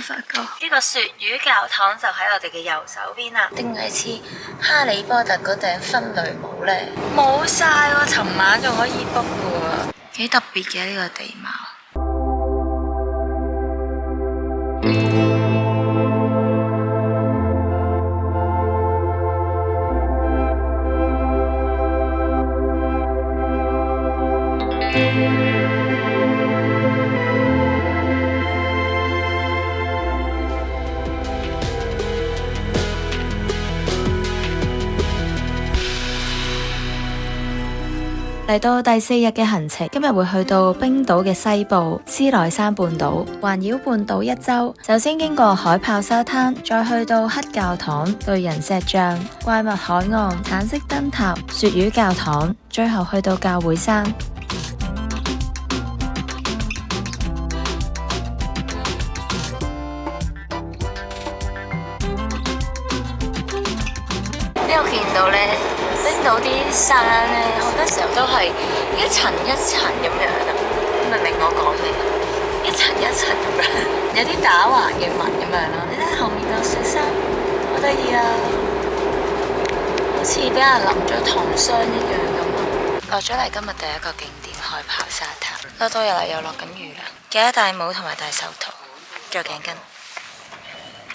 發覺呢個鱈魚教堂就喺我哋嘅右手邊啦。定係似哈利波特嗰頂分類帽呢？冇晒喎，尋晚仲可以 book 嘅喎，幾特別嘅呢個地貌。嚟到第4日嘅行程，今日會去到冰島嘅西部斯內山半島，環繞半島一周。首先經過海豹沙灘，再去到黑教堂、巨人石像、怪物海岸、橙色燈塔、鱈魚教堂，最後去到教會山。呢度見到呢，冰島啲山呢，好多時候都係一層一層咁樣啊！明唔明我講咩？一層一層咁樣，有啲打橫嘅紋咁樣咯。你睇後面個雪山，好得意啊！好似俾人淋咗糖霜一樣咁咯。落咗嚟今日第一個景點海豹沙灘，多多日嚟又落緊雨啦，記得戴帽同埋戴手套，着頸巾，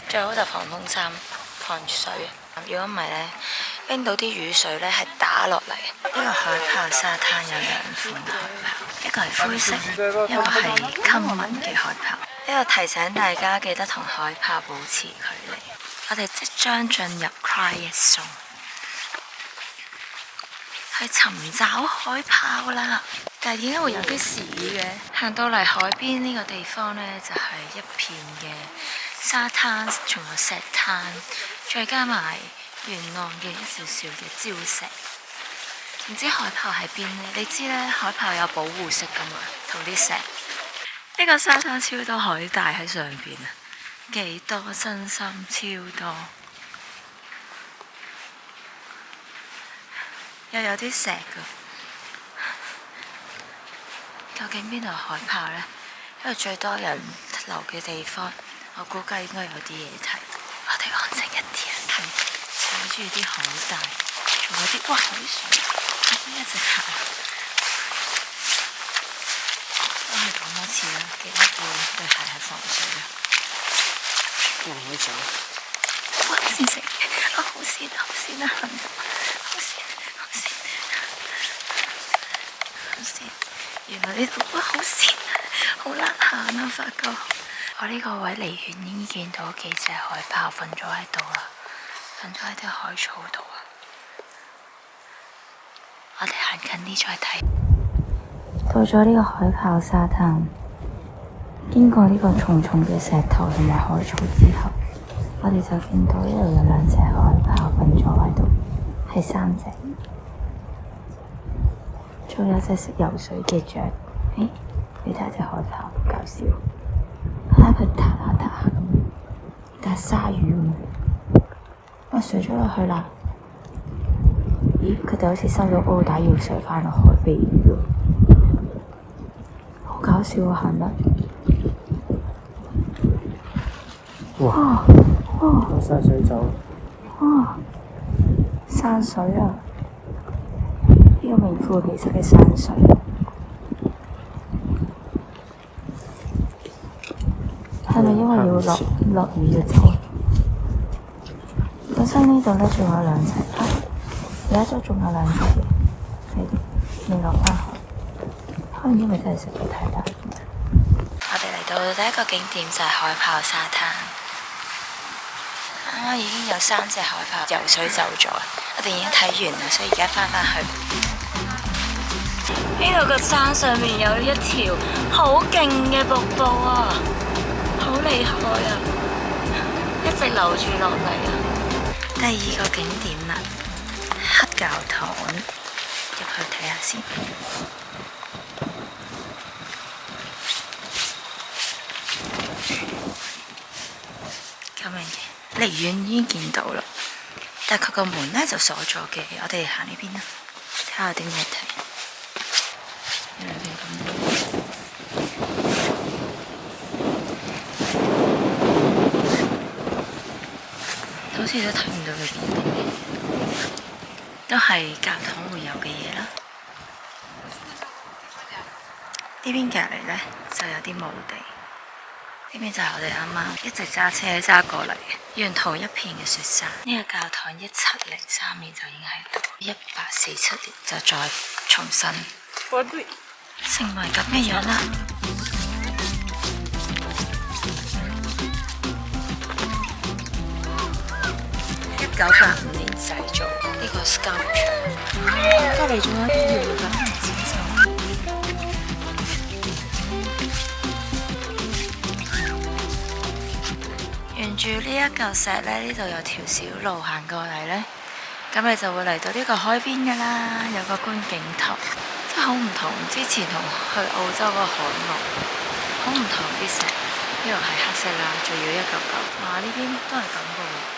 最好就防風衫、防水。如果唔係呢，冰島啲雨水呢係打落嚟。呢個海豹沙灘有2款海豹，一個係灰色，一個係襟紋嘅海豹。呢個提醒大家記得同海豹保持距離。我哋即將進入 Quiet Zone， 去尋找海豹啦。但係點解會有啲屎嘅？行到嚟海邊呢個地方呢，就係一片嘅沙灘，仲有石灘，再加埋沿岸嘅一少少嘅礁石。唔知海豹喺邊呢？你知呢，海豹有保護色噶嘛，同啲石。呢個沙灘超多海帶喺上邊啊！幾多真心超多，又有啲石噶。究竟邊度係海豹呢？因為最多人留嘅地方，我估計應該有啲嘢睇。我哋安靜一啲啊，睇住啲海帶，仲有啲海水，一直行。都係講多次啦，記得要對鞋係防水啦。我唔會走。哇！先食，好跣啊，好跣啊，好跣，好跣。原來呢度哇好跣啊，好難行啊！發覺我呢個位離遠已經見到幾隻海豹瞓咗喺度啦，瞓咗喺啲海草度啊！我哋行近啲再睇。到咗呢個海豹沙灘，經過呢個重重嘅石頭同埋海草之後，我哋就見到呢度有2隻海豹瞓咗喺度，係3隻。仲有隻識游水嘅雀，你睇隻海豹搞笑，睇下佢彈下彈下咁，但係鯊魚咁。我水咗落去啦，咦？佢哋好似收咗澳帶要水翻落海避魚喎，好搞笑啊！行得，哇！山水走，哇！山水啊！呢個名副其實嘅山水，係咪因為要落雨就走？本身呢度呢仲有2隻，而家都仲有2隻嘅，未落返海，可能因為真係食得太大。我哋嚟到第一個景點就係海豹沙灘，啱啱已經有3隻海豹游水走咗，我哋已經睇完啦，所以而家返去。呢度個山上面有一條好勁嘅瀑布啊，好厲害啊，一直流住落嚟啊。第2個景點啦，黑教堂，入去睇下先。咁樣嘅，離遠已經見到啦，但係佢個門呢就鎖咗嘅。我哋行呢邊啦，睇下有啲咩睇。似都睇唔到佢邊啲嘢，都係教堂會有嘅嘢啦。呢邊隔離呢，就有啲墓地，呢邊就係我哋啱啱一直揸車揸過嚟嘅，沿途一片嘅雪山。呢個教堂1703年就已經喺度，1847年就再重新成為咁嘅樣啦。1985年製造呢個 sculpture， 隔離仲有啲搖緊嘅箭手。沿住呢一嚿石咧，呢度有條小路行過嚟呢，咁你就會嚟到呢個海邊噶啦，有個觀景台，真係好唔同之前同去澳洲嗰個海岸，好唔同啲石，呢度係黑色啦，仲要一嚿嚿，哇！呢邊都係咁噶喎。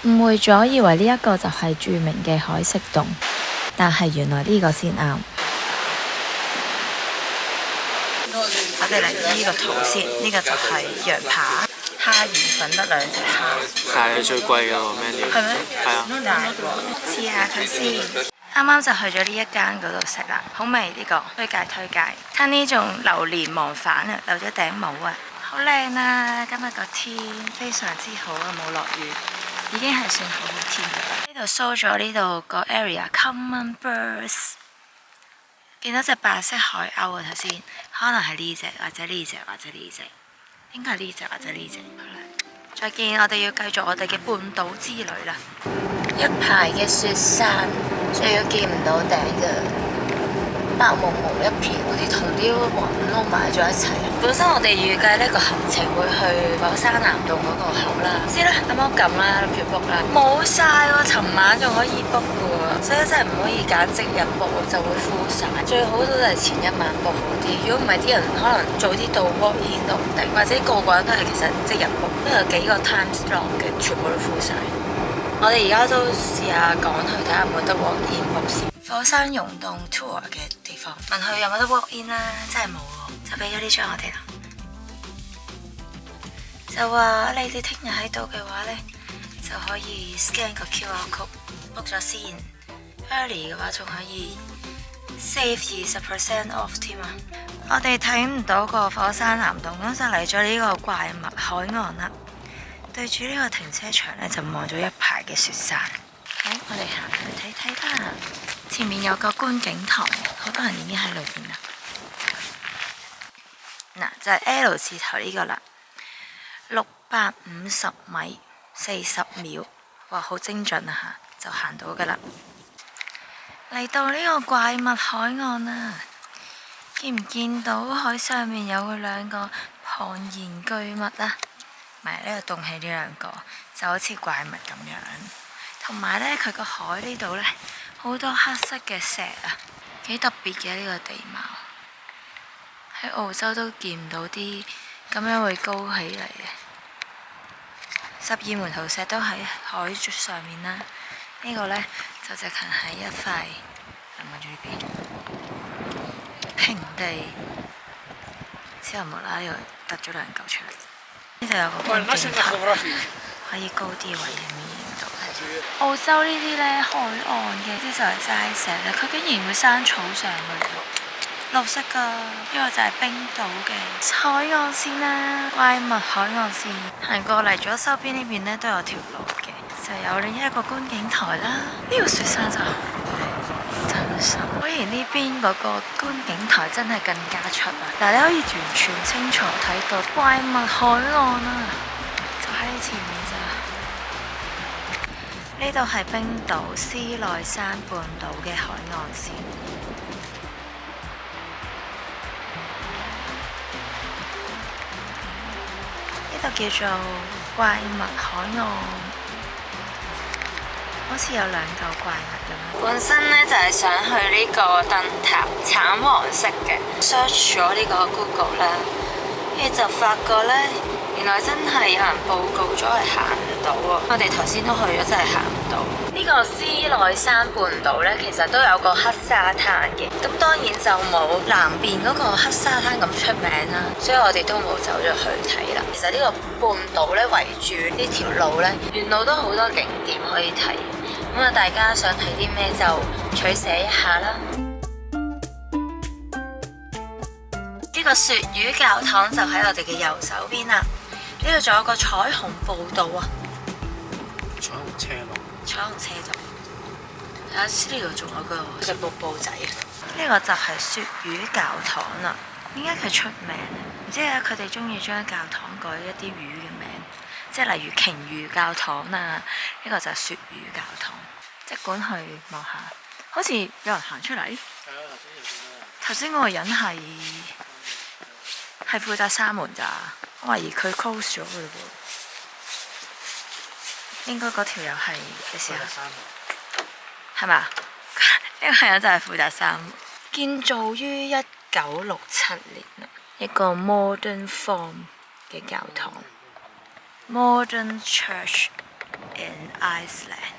誤會咗，以為呢一個就係著名嘅海蝕洞，但係原來呢個先啱。我哋嚟呢個圖先，呢個就係羊扒、蝦意粉得2隻蝦。但係最貴嘅喎 menu。係咩？係啊。大喎，試下佢先。啱啱就去咗呢一間嗰度食啦，好味呢個，推介推介。睇呢種流連忘返啊，留咗頂帽啊，好靚啊！今日個天非常之好啊，冇落雨。已經係算好好天㗎啦！呢度 show 咗呢度個 area common birds， 見到隻白色海鷗啊頭先，可能係呢隻或者呢隻或者呢隻，應該係呢隻或者呢隻。好啦，再見！我哋要繼續我哋嘅半島之旅啦。一排嘅雪山，仲要見唔到頂嘅，白蒙蒙一片，好似同啲雲撈埋咗一齊。本身我哋預計呢個行程會去火山南洞嗰個口啦，知啦，啱啱撳啦，諗住 book 啦，冇晒喎，尋晚仲可以 book 嘅喎，所以真係唔可以揀即日 book 就會 full 晒。最好都係前一晚 book 好啲，如果唔係啲人可能早啲到 walk in 都唔定，或者個個人都係其實即日 book，因為有幾個 time slot 嘅，全部都 full 晒。我哋而家都試下趕去睇下有冇得 walk in book 先。火山溶洞 tour 嘅地方，問佢有冇得 walk in 啦，真係冇喎，就俾咗呢張我哋啦。就話你哋聽日喺度嘅話呢，就可以 scan 個 QR code book 咗先 ，early 嘅話仲可以 save 20% off 添啊！我哋睇唔到個火山南洞，咁就嚟咗呢個怪物海岸啦。對住呢個停車場呢，就望咗一排嘅雪山。好，我哋行去睇睇啦。前面有個觀景台，好多人已經喺裏邊啦。嗱，就係 L 字頭呢個啦，650米40秒，哇，好精準啊嚇，就行到噶啦。嚟到呢個怪物海岸啦，見唔見到海上面有2個龐然巨物啊？唔係呢個凍起呢2個，就好似怪物咁樣。同埋呢，佢個海呢度呢，好多黑色嘅石啊，幾特別嘅呢個地貌。喺澳洲都見唔到啲咁樣會高起嚟嘅。12門徒石都喺海上面啦。呢個呢，就直情係一塊，望住呢邊平地，之後無啦啦又突咗2嚿出嚟。呢度有個觀景台，可以高啲位嘅面影到。澳洲呢啲呢，海岸嘅啲就係齋石咧，佢竟然會生草上去喎，綠色噶。呢個就係冰島嘅海岸線啦，怪物海岸線。行過嚟左手邊呢邊呢，都有條路嘅，就有另一個觀景台啦。呢個雪山就好靚，真心。果然呢邊嗰個觀景台真係更加出啊！嗱，你可以完全清楚睇到怪物海岸啊，就喺你前面咋。呢度係冰島斯內山半島嘅海岸線。呢度叫做怪物海岸，好似有2嚿怪物咁樣。本身呢就係想去呢個燈塔，橙黃色嘅。search 咗呢個 Google 啦，跟住就發覺呢，原來真係有人報告咗係行唔到喎。我哋頭先都去咗，真係行唔到。呢呢個斯內山半島呢，其實都有個黑沙灘嘅，咁當然就冇南邊嗰個黑沙灘咁出名啦，所以我哋都冇走咗去睇啦。其實呢個半島呢，圍住呢條路呢，沿路都好多景點可以睇，咁啊大家想睇啲咩就取捨一下啦。呢個鱈魚教堂就喺我哋嘅右手邊啦，呢度仲有個彩虹步道啊，彩虹車路。彩虹車道，睇下先，呢度仲有個隻瀑布仔啊！呢個就係鱈魚教堂啦。點解佢出名咧？唔知啊，佢哋中意將教堂改一啲魚嘅名，即係例如鯨魚教堂啊。呢個就係鱈魚教堂。即管去望下，好似有人行出嚟。係啊，頭先嗰個人係負責閂門咋？我懷疑佢 close 咗嘅嘞喎。應該嗰條友係你試下，係嘛？呢個人就係負責閂門。建造於1967年啊，一個 modern form 嘅教堂 ，Modern Church in Iceland。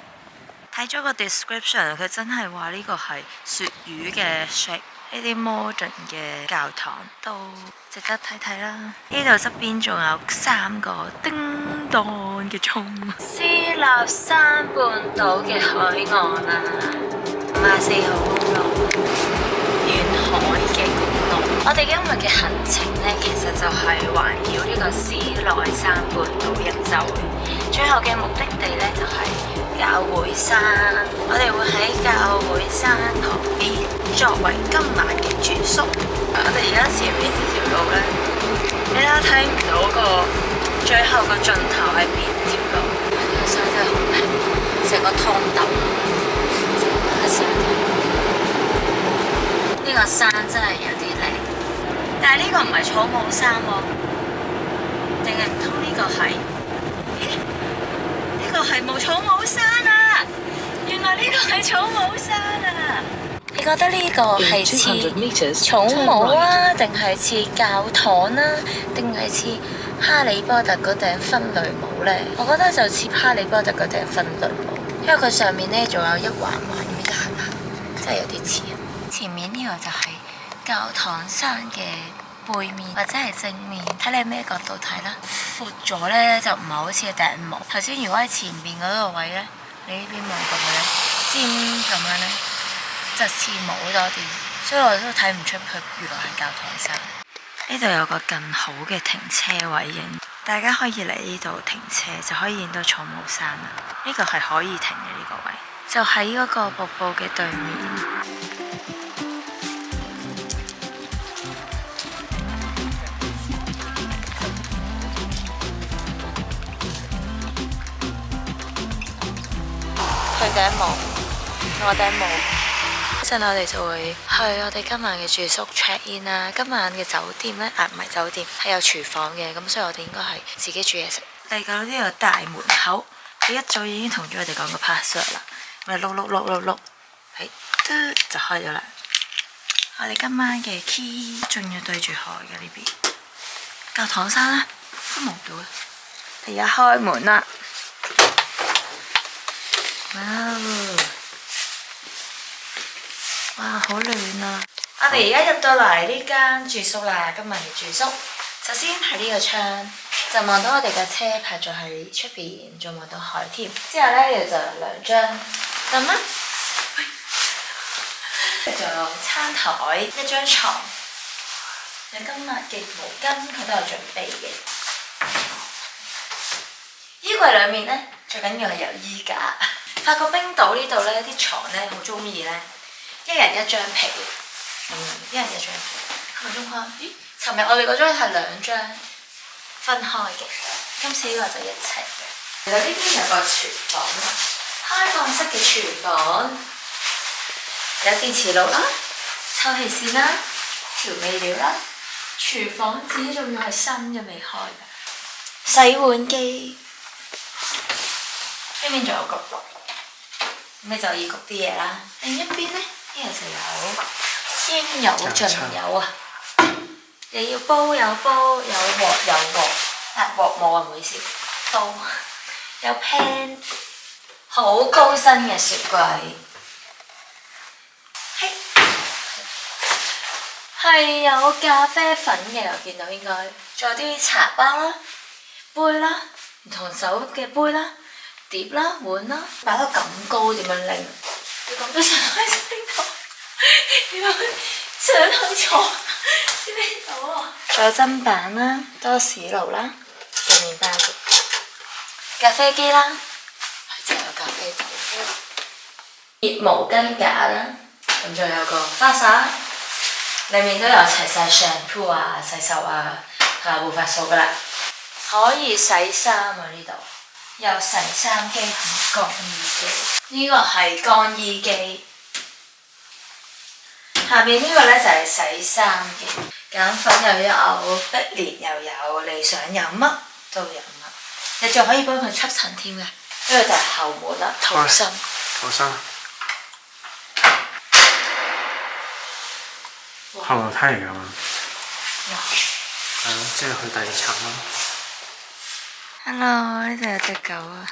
睇咗個 description， 佢真係話呢個係鱈魚嘅 shape。呢啲 modern 嘅教堂都值得睇睇啦。呢度側邊仲有3個叮當嘅鐘。斯納山半島嘅海岸啊，54號公路，沿海嘅公路。我哋今日嘅行程呢，其實就係環繞呢個斯內山半島一周。最後嘅目的地呢，就係教會山。我哋會喺教會山旁邊作為今晚嘅住宿。我哋而家前面呢條路呢，你睇下睇唔到個最後個盡頭喺邊條路。呢個山真係好平，成個湯豆咁。呢個山真係有啲靚，但係呢個唔係草帽山喎，定係唔通呢個係？呢個係冇草帽山啊！原來呢個係草帽山啊！你覺得呢個係似草帽啊，定係似教堂啊，定係似哈利波特嗰頂分類帽呢？我覺得就似哈利波特嗰頂分類帽，因為佢上面呢仲有一環環咁樣行行，真係有啲似。前面呢個就係教堂山嘅背面或者係正面，睇你咩角度睇啦。闊咗呢就唔係好似頂帽。頭先如果喺前面嗰個位呢，你呢邊望過去呢，尖咁樣呢，就似帽多啲，所以我都睇唔出佢原來係教堂山。呢度有個更好嘅停車位影，大家可以嚟呢度停車就可以影到草帽山啦。呢個係可以停嘅呢個位，就喺嗰個瀑布嘅對面。佢頂帽，我頂帽。一陣我哋就會去我哋今晚嘅住宿 check in 啦。今晚嘅酒店呢，唔係酒店，係有廚房嘅，咁所以我哋應該係自己煮嘢食。嚟到呢個大門口，佢一早已經同咗我哋講個 password 啦，咪碌，係嘟就開咗啦。我哋今晚嘅 key 仲要對住海嘅呢邊，教堂山呢，都望到啦。而家開門啦！哇，好暖啊！我哋而家入到嚟呢間住宿啦，今日嘅住宿。首先喺呢個窗就望到我哋嘅車泊咗喺出邊，仲望到海添。之後呢，呢度就有2張凳啦，仲有餐台、一張床，有今日嘅毛巾，佢都有準備嘅。衣櫃裏面呢，最緊要係有衣架。發覺冰島呢度呢啲床呢，好中意呢，一人一張被，一人一張被。係咪中開？咦？尋日我哋嗰張係2張分開嘅，今次呢個就一齊嘅。其實呢邊有個廚房，開放式嘅廚房，有電磁爐啦、抽氣扇啦、調味料啦，廚房紙仲要係新嘅未開嘅，洗碗機。呢邊仲有焗爐。咁你就要焗啲嘢啦。另一邊呢，呢度就有應有盡有啊！你要煲有煲，有鑊有鑊，鑊冇啊，唔好意思，煲有 pan，好高身嘅雪櫃。係有咖啡粉嘅，我見到應該，仲有啲茶包啦、杯啦、唔同手嘅杯啦、碟啦、碗啦，擺到咁高點樣拎？你咁多上去拎到，點樣上去坐先拎到啊？仲有砧板啦、多士爐啦、有麵包嘅、咖啡機啦，係真係有咖啡豆、熱毛巾架啦，咁仲有個花灑。裡面都有齊晒 shampoo 啊、洗手啊同埋護髮素噶啦，可以洗衫啊呢度，有洗衫機同乾衣機，呢個係乾衣機，下邊呢個呢就係洗衫機，鹼粉又有，碧蓮又有，理想有，乜都有乜，你仲可以幫佢吸塵添嘅，呢個就係後門啦，逃生。逃生。後樓梯嚟㗎嘛？係咯，即係去第二層咯。Hello， 呢度有隻狗啊，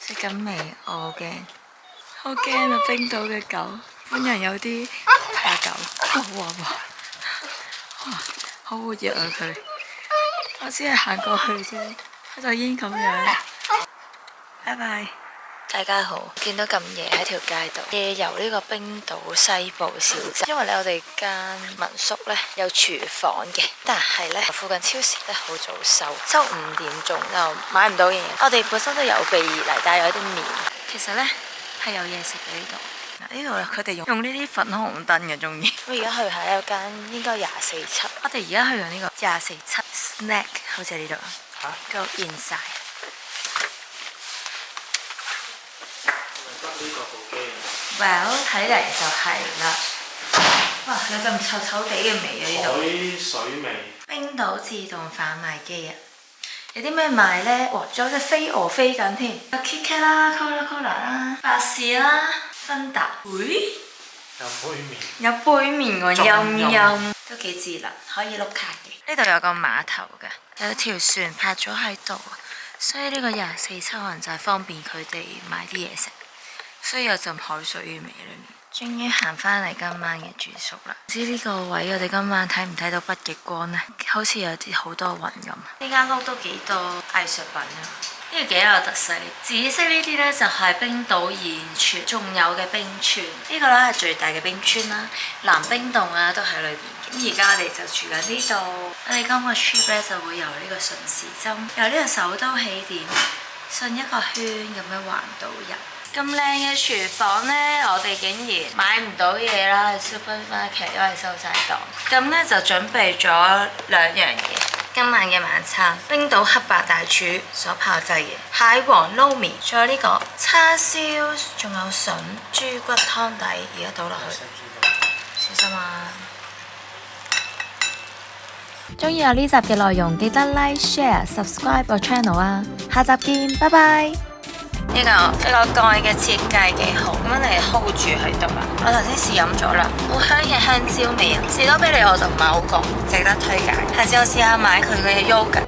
食緊味，我好驚，好驚啊！冰島嘅狗，本人有啲怕狗，哇，好活躍啊佢！我只係行過去啫，佢就已經咁樣。拜拜。大家好，見到咁夜喺條街度，夜遊呢個冰島西部小鎮。因為咧我哋間民宿咧有廚房嘅，但係咧附近超市咧好早收5點鐘就買唔到嘢。我哋本身都有備而嚟，帶有一啲麵。其實咧係有嘢食嘅呢度。呢度佢哋用呢啲粉紅燈嘅，中意。我而家去下有間應該24/7。我哋而家去緊呢個24/7 snack， 好似喺呢度。Go inside。Well， 睇嚟就係啦。哇，有陣臭臭地嘅味啊！呢度海水味。冰島自動販賣機啊！有啲咩賣呢？哇，仲有隻飛蛾飛緊添。有 KitKat 啦、Coca-Cola 啦、百事啦、芬達。會有杯麵。有杯麵喎，陰都幾智能，可以碌卡嘅。呢度有個碼頭㗎，有條船泊咗喺度，所以呢個24/7可能就係方便佢哋買啲嘢食。所以有陣海水嘅味裏面，終於行返嚟今晚嘅住宿啦。唔知呢個位我哋今晚睇唔睇到北極光呢？好似有啲好多雲咁。呢間屋都幾多藝術品啊！呢個幾有特色。紫色呢啲呢，就係冰島現存仲有嘅冰川。呢個呢係最大嘅冰川啦，南冰洞啊都喺裏邊。咁而家我哋就住緊呢度。我哋今個 trip 呢就會由呢個順時針，由呢個首都起點順一個圈咁樣環島入。咁靚嘅廚房呢，我哋竟然買唔到嘢啦！Supermarket 因為收晒檔，咁呢就準備咗2樣嘢。今晚嘅晚餐，冰島黑白大廚所炮製嘅蟹黃撈麵，仲有呢個叉燒，仲有筍豬骨湯底，而家倒落去，小心啊！中意我呢集嘅內容，記得 like、share、subscribe 個 channel 啊！下集見，拜拜。呢個蓋嘅設計幾好，咁樣你 hold 住喺度啦。我頭先試飲咗啦，好香嘅香蕉味啊！士多啤梨我就唔係好覺，值得推介。下次我試下買佢嘅 yogurt。